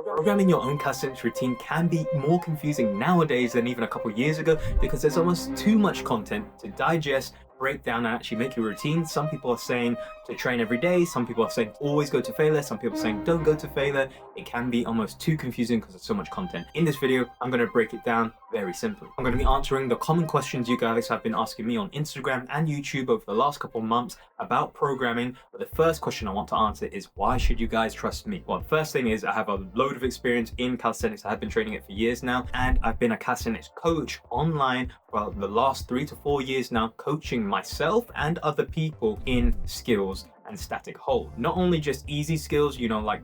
Programming your own calisthenics routine can be more confusing nowadays than even a couple years ago because there's almost too much content to digest, break down, and actually make your routine. Some people are saying to train every day, some people are saying always go to failure, some people are saying don't go to failure. It can be almost too confusing because there's so much content. In this video, I'm going to break it down very simply. I'm going to be answering the common questions you guys have been asking me on Instagram and YouTube over the last couple of months about programming. But the first question I want to answer is, why should you guys trust me? Well, the first thing is I have a load of experience in calisthenics. I have been training it for years now, and I've been a calisthenics coach online for the last 3 to 4 years now, coaching myself and other people in skills and static hold. Not only just easy skills, like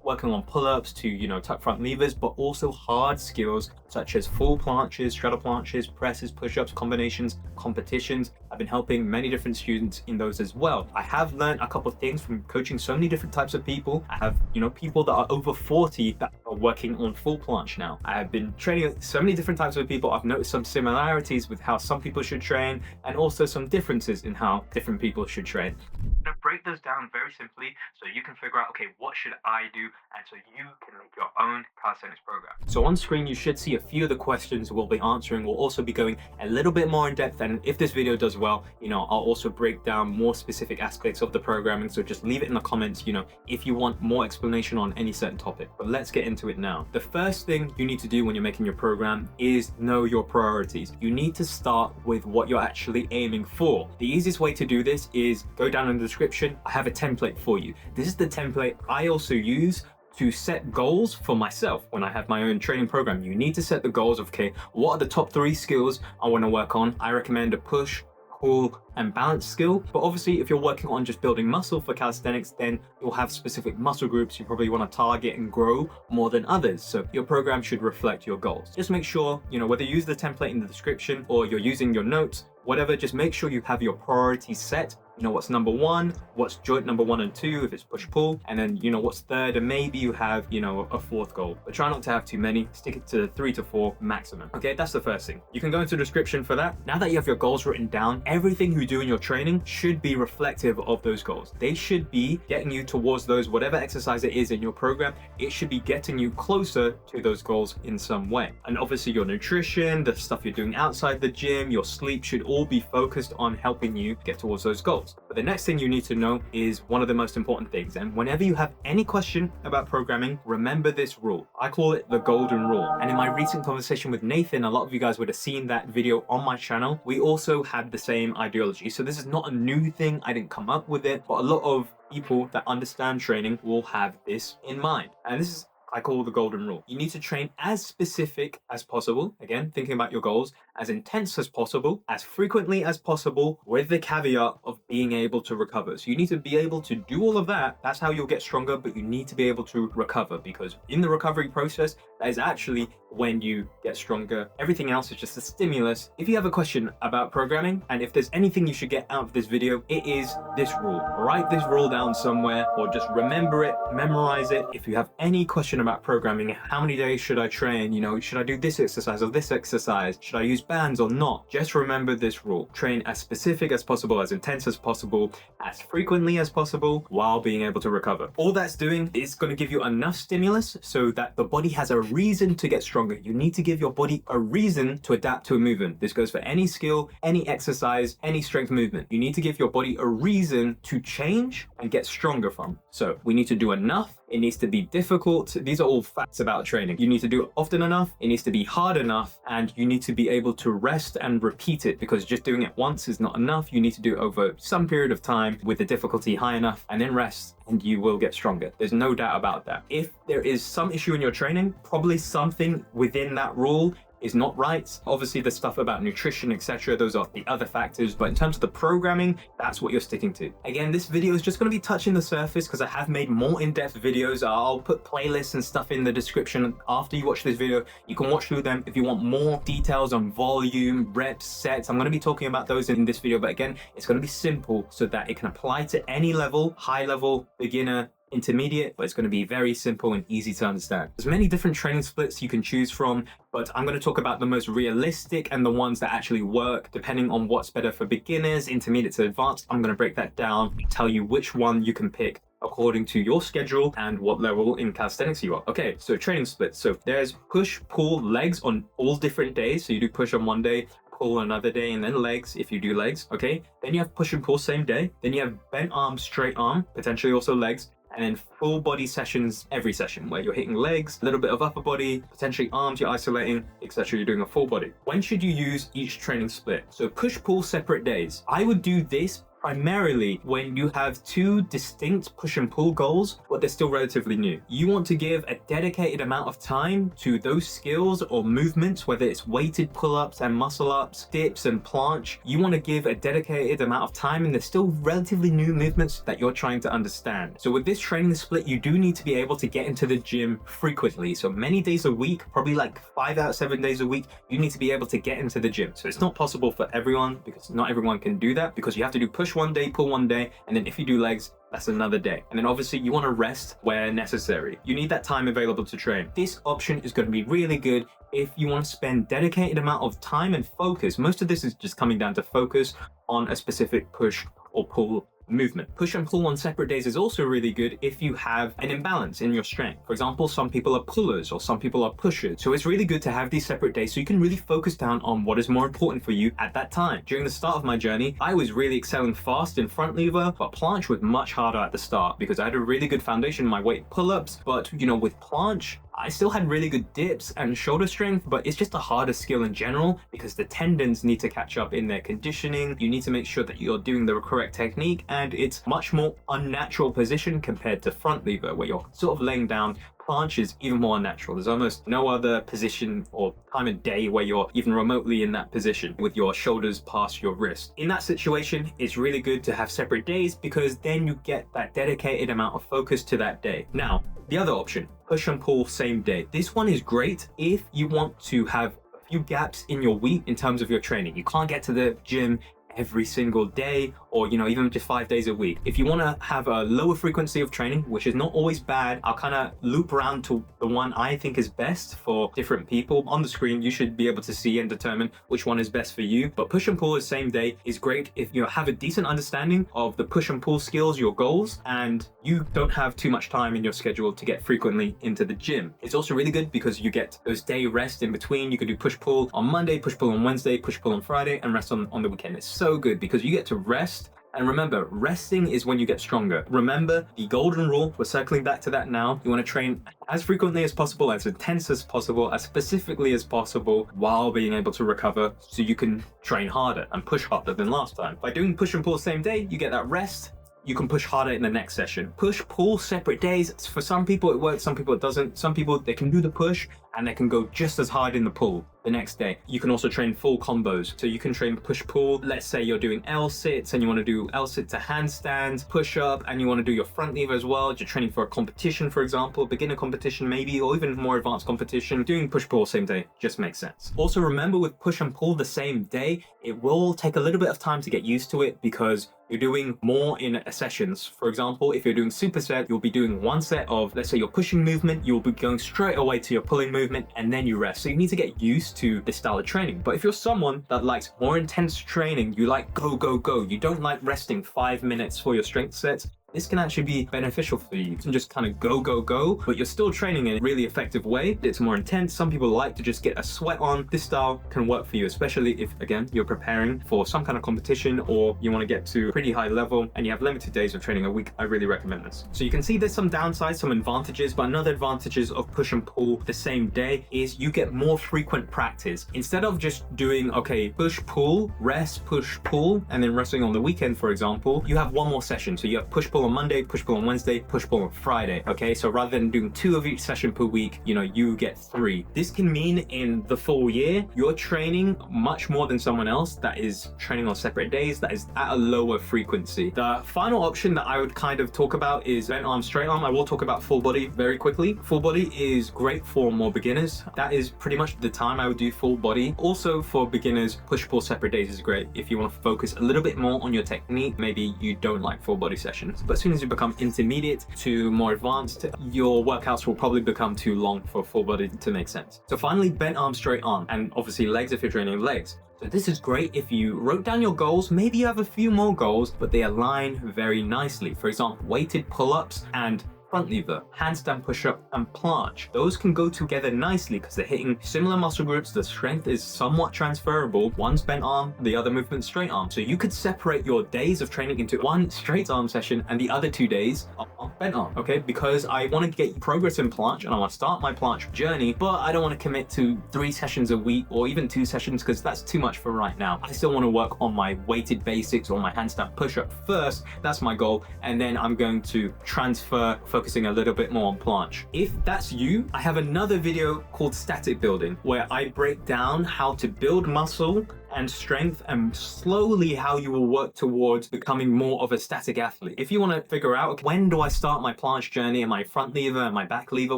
working on pull-ups to tuck front levers, but also hard skills such as full planches, straddle planches, presses, push-ups, combinations, competitions. I've been helping many different students in those as well. I have learned a couple of things from coaching so many different types of people. I have people that are over 40 that are working on full planche now. I have been training so many different types of people. I've noticed some similarities with how some people should train and also some differences in how different people should train. I'm gonna break those down very simply so you can figure out, okay, what should I do? And so you can make your own calisthenics program. So on screen, you should see a few of the questions we'll be answering. We'll also be going a little bit more in depth, and if this video does well, I'll also break down more specific aspects of the programming. So just leave it in the comments, if you want more explanation on any certain topic. But let's get into it now. The first thing you need to do when you're making your program is know your priorities. You need to start with what you're actually aiming for. The easiest way to do this is go down in the description. I have a template for you. This is the template I also use to set goals for myself when I have my own training program. You need to set the goals of, okay, what are the top 3 skills I want to work on? I recommend a push, pull, and balance skill. But obviously, if you're working on just building muscle for calisthenics, then you'll have specific muscle groups you probably want to target and grow more than others. So your program should reflect your goals. Just make sure, whether you use the template in the description or you're using your notes, whatever, just make sure you have your priorities set. What's number 1, what's joint number 1 and 2 if it's push pull, and then what's third, and maybe you have a 4th goal. But try not to have too many, stick it to 3 to 4 maximum. Okay, that's the first thing. You can go into the description for that. Now that you have your goals written down, everything you do in your training should be reflective of those goals. They should be getting you towards those, whatever exercise it is in your program, it should be getting you closer to those goals in some way. And obviously your nutrition, the stuff you're doing outside the gym, your sleep should all be focused on helping you get towards those goals. But the next thing you need to know is one of the most important things. And whenever you have any question about programming, remember this rule. I call it the golden rule. And in my recent conversation with Nathan, a lot of you guys would have seen that video on my channel. We also had the same ideology. So this is not a new thing. I didn't come up with it, but a lot of people that understand training will have this in mind. And this is I call the golden rule. You need to train as specific as possible. Again, thinking about your goals, as intense as possible, as frequently as possible, with the caveat of being able to recover. So you need to be able to do all of that. That's how you'll get stronger, but you need to be able to recover, because in the recovery process, that is actually when you get stronger. Everything else is just a stimulus. If you have a question about programming, and if there's anything you should get out of this video, it is this rule. Write this rule down somewhere, or just remember it, memorize it. If you have any question about programming, how many days should I train? Should I do this exercise or this exercise? Should I use bands or not? Just remember this rule. Train as specific as possible, as intense as possible, as frequently as possible, while being able to recover. All that's doing is going to give you enough stimulus so that the body has a reason to get stronger. You need to give your body a reason to adapt to a movement. This goes for any skill, any exercise, any strength movement. You need to give your body a reason to change and get stronger from. So we need to do enough. It needs to be difficult. These are all facts about training. You need to do it often enough, it needs to be hard enough, and you need to be able to rest and repeat it, because just doing it once is not enough. You need to do it over some period of time with the difficulty high enough, and then rest, and you will get stronger. There's no doubt about that. If there is some issue in your training, probably something within that rule is not right. Obviously the stuff about nutrition, etc., those are the other factors, but in terms of the programming, that's what you're sticking to. Again, this video is just going to be touching the surface because I have made more in-depth videos. I'll put playlists and stuff in the description after you watch this video. You can watch through them if you want more details on volume, reps, sets. I'm going to be talking about those in this video, but again, it's going to be simple so that it can apply to any level, high level, beginner, intermediate, but it's going to be very simple and easy to understand. There's many different training splits you can choose from, but I'm going to talk about the most realistic and the ones that actually work depending on what's better for beginners, intermediate to advanced. I'm going to break that down, tell you which one you can pick according to your schedule and what level in calisthenics you are. Okay, so training splits. So there's push, pull, legs on all different days. So you do push on one day, pull another day, and then legs if you do legs. Okay, then you have push and pull same day. Then you have bent arm, straight arm, potentially also legs. And then full body sessions every session where you're hitting legs, a little bit of upper body, potentially arms you're isolating, etc. You're doing a full body. When should you use each training split? So push pull separate days. I would do this primarily when you have two distinct push and pull goals, but they're still relatively new. You want to give a dedicated amount of time to those skills or movements, whether it's weighted pull-ups and muscle-ups, dips and planche. You want to give a dedicated amount of time, and they're still relatively new movements that you're trying to understand. So with this training split, you do need to be able to get into the gym frequently. So many days a week, probably like 5 out of 7 days a week, you need to be able to get into the gym. So it's not possible for everyone, because not everyone can do that, because you have to do push one day, pull one day, and then if you do legs, that's another day. And then obviously you want to rest where necessary. You need that time available to train. This option is going to be really good if you want to spend dedicated amount of time and focus. Most of this is just coming down to focus on a specific push or pull movement. Push and pull on separate days is also really good if you have an imbalance in your strength. For example, some people are pullers or some people are pushers. So it's really good to have these separate days so you can really focus down on what is more important for you at that time. During the start of my journey, I was really excelling fast in front lever, but planche was much harder at the start because I had a really good foundation in my weight pull-ups. But with planche, I still had really good dips and shoulder strength, but it's just a harder skill in general because the tendons need to catch up in their conditioning. You need to make sure that you're doing the correct technique, and it's much more unnatural position compared to front lever where you're sort of laying down. Planche is even more unnatural. There's almost no other position or time of day where you're even remotely in that position with your shoulders past your wrist. In that situation, it's really good to have separate days because then you get that dedicated amount of focus to that day. Now, the other option, push and pull same day. This one is great if you want to have a few gaps in your week in terms of your training. You can't get to the gym every single day or even just 5 days a week. If you want to have a lower frequency of training, which is not always bad, I'll kind of loop around to the one I think is best for different people. On the screen you should be able to see and determine which one is best for you, but push and pull the same day is great if you have a decent understanding of the push and pull skills, your goals, and you don't have too much time in your schedule to get frequently into the gym. It's also really good because you get those day rest in between. You can do push pull on Monday, push pull on Wednesday, push pull on Friday, and rest on the weekend. It's so good because you get to rest. And remember, resting is when you get stronger. Remember the golden rule. We're circling back to that now. You want to train as frequently as possible, as intense as possible, as specifically as possible, while being able to recover so you can train harder and push harder than last time. By doing push and pull same day, you get that rest. You can push harder in the next session. Push, pull, separate days. For some people it works, some people it doesn't. Some people, they can do the push and they can go just as hard in the pull the next day. You can also train full combos. So you can train push pull. Let's say you're doing L sits and you want to do L sit to handstands, push up, and you want to do your front lever as well. You're training for a competition, for example, beginner competition maybe, or even more advanced competition. Doing push pull same day just makes sense. Also remember, with push and pull the same day, it will take a little bit of time to get used to it because you're doing more in sessions. For example, if you're doing superset, you'll be doing one set of, let's say, your pushing movement, you'll be going straight away to your pulling movement, and then you rest. So you need to get used to this style of training. But if you're someone that likes more intense training, you like go, go, go, you don't like resting 5 minutes for your strength sets, this can actually be beneficial for you. You can just kind of go, go, go, but you're still training in a really effective way. It's more intense. Some people like to just get a sweat on. This style can work for you, especially if, again, you're preparing for some kind of competition or you want to get to a pretty high level and you have limited days of training a week. I really recommend this. So you can see there's some downsides, some advantages, but another advantages of push and pull the same day is you get more frequent practice. Instead of just doing, okay, push, pull, rest, push, pull, and then resting on the weekend, for example, you have one more session. So you have push, pull on Monday, push pull on Wednesday, push pull on Friday. Okay, so rather than doing 2 of each session per week, you get 3. This can mean in the full year you're training much more than someone else that is training on separate days, that is at a lower frequency. The final option that I would kind of talk about is bent arm, straight arm. I will talk about full body very quickly. Full body is great for more beginners. That is pretty much the time I would do full body. Also for beginners, push pull separate days is great if you want to focus a little bit more on your technique. Maybe you don't like full body sessions, but as soon as you become intermediate to more advanced, your workouts will probably become too long for full body to make sense. So finally, bent arm, straight arm, and obviously legs if you're training legs. So this is great if you wrote down your goals, maybe you have a few more goals, but they align very nicely. For example, weighted pull-ups and front lever, handstand push-up, and planche. Those can go together nicely because they're hitting similar muscle groups. The strength is somewhat transferable. One's bent arm, the other movement straight arm. So you could separate your days of training into one straight arm session and the other 2 days are bent arm, okay? Because I want to get progress in planche and I want to start my planche journey, but I don't want to commit to 3 sessions a week or even 2 sessions because that's too much for right now. I still want to work on my weighted basics or my handstand push-up first. That's my goal. And then I'm going to transfer, focusing a little bit more on planche. If that's you, I have another video called Static Building where I break down how to build muscle and strength and slowly how you will work towards becoming more of a static athlete. If you want to figure out when do I start my planche journey and my front lever and my back lever,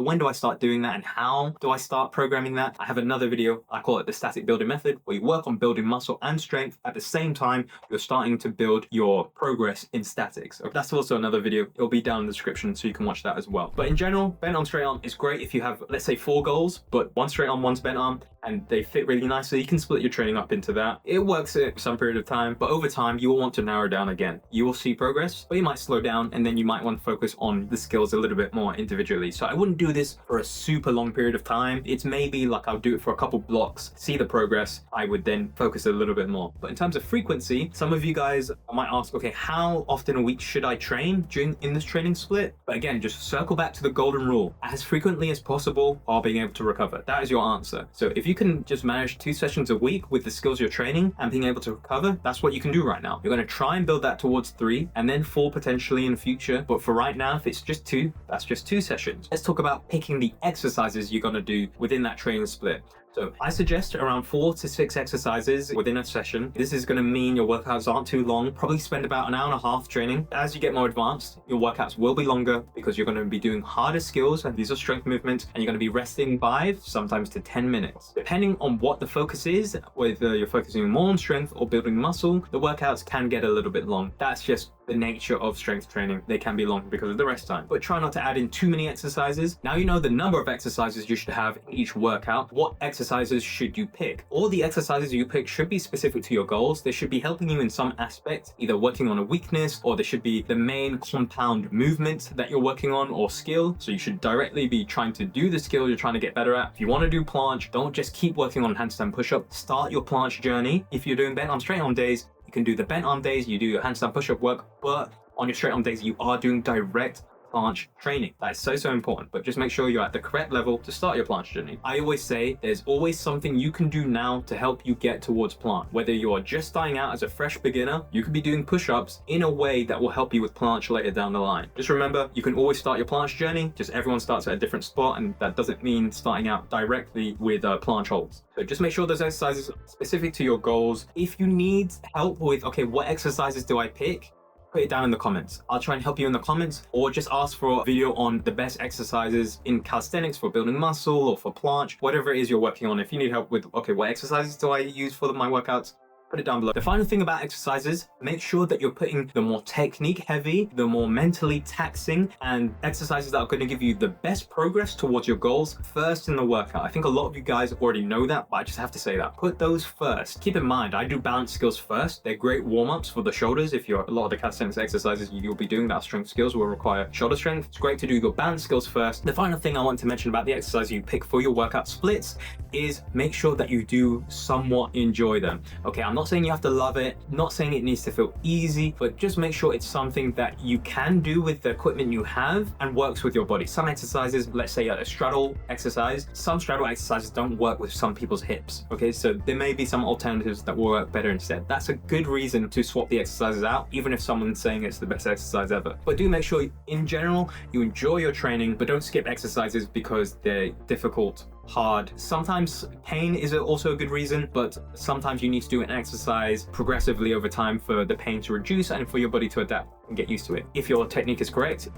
when do I start doing that and how do I start programming that, I have another video. I call it the Static Building Method, where you work on building muscle and strength at the same time you're starting to build your progress in statics. That's also another video. It'll be down in the description so you can watch that as well. But in general, bent arm, straight arm is great if you have, let's say, 4 goals, but one straight arm, one's bent arm, and they fit really nicely. You can split your training up into that. It works at some period of time, but over time, you will want to narrow down again. You will see progress, but you might slow down, and then you might want to focus on the skills a little bit more individually. So I wouldn't do this for a super long period of time. It's maybe like I'll do it for a couple blocks, see the progress. I would then focus a little bit more. But in terms of frequency, some of you guys might ask, okay, how often a week should I train in this training split? But again, just circle back to the golden rule, as frequently as possible while being able to recover. That is your answer. So if you can just manage 2 sessions a week with the skills you're training and being able to recover, that's what you can do right now. You're going to try and build that towards 3 and then 4 potentially in the future. But for right now, if it's just 2, that's just 2 sessions. Let's talk about picking the exercises you're going to do within that training split. So I suggest around 4 to 6 exercises within a session. This is going to mean your workouts aren't too long. Probably spend about an hour and a half training. As you get more advanced, your workouts will be longer because you're going to be doing harder skills, and these are strength movements, and you're going to be resting 5, sometimes to 10 minutes. Depending on what the focus is, whether you're focusing more on strength or building muscle, the workouts can get a little bit long. That's just the nature of strength training. They can be long because of the rest time, but try not to add in too many exercises. Now you know the number of exercises you should have in each workout. What exercises should you pick? All the exercises you pick should be specific to your goals. They should be helping you in some aspect, either working on a weakness, or they should be the main compound movement that you're working on or skill. So you should directly be trying to do the skill you're trying to get better at. If you want to do planche, don't just keep working on handstand push-up. Start your planche journey. If you're doing bent arm, straight arm days, you can do the bent arm days, you do your handstand push-up work, but on your straight arm days, you are doing direct planche training. That is so important, but just make sure you're at the correct level to start your planche journey. I always say there's always something you can do now to help you get towards planche. Whether you are just starting out as a fresh beginner, you could be doing push-ups in a way that will help you with planche later down the line. Just remember, you can always start your planche journey, just everyone starts at a different spot, and that doesn't mean starting out directly with planche holds. So just make sure those exercises are specific to your goals. If you need help with, okay, what exercises do I pick? Put it down in the comments. I'll try and help you in the comments, or just ask for a video on the best exercises in calisthenics for building muscle or for planche, whatever it is you're working on. If you need help with, okay, what exercises do I use for my workouts? Put it down below. The final thing about exercises, make sure that you're putting the more technique heavy, the more mentally taxing, and exercises that are going to give you the best progress towards your goals first in the workout. I think a lot of you guys already know that, but I just have to say that. Put those first. Keep in mind, I do balance skills first. They're great warm-ups for the shoulders. If you're a lot of the calisthenics exercises you'll be doing that strength skills will require shoulder strength. It's great to do your balance skills first. The final thing I want to mention about the exercise you pick for your workout splits is make sure that you do somewhat enjoy them. Okay, I'm not saying you have to love it, not saying it needs to feel easy, but just make sure it's something that you can do with the equipment you have and works with your body. Some exercises, let's say a straddle exercise, some straddle exercises don't work with some people's hips. Okay, so there may be some alternatives that will work better instead. That's a good reason to swap the exercises out, even if someone's saying it's the best exercise ever. But do make sure in general you enjoy your training, but don't skip exercises because they're difficult, hard. Sometimes pain is also a good reason, but sometimes you need to do an exercise progressively over time for the pain to reduce and for your body to adapt and get used to it. If your technique is correct,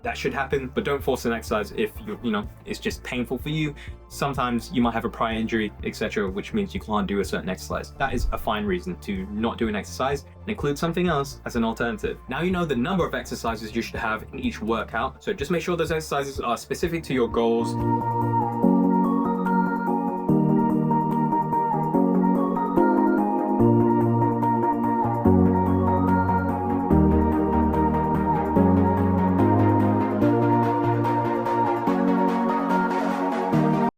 that should happen, but don't force an exercise if it's just painful for you. Sometimes you might have a prior injury, etc., which means you can't do a certain exercise. That is a fine reason to not do an exercise and include something else as an alternative. Now you know the number of exercises you should have in each workout, so just make sure those exercises are specific to your goals.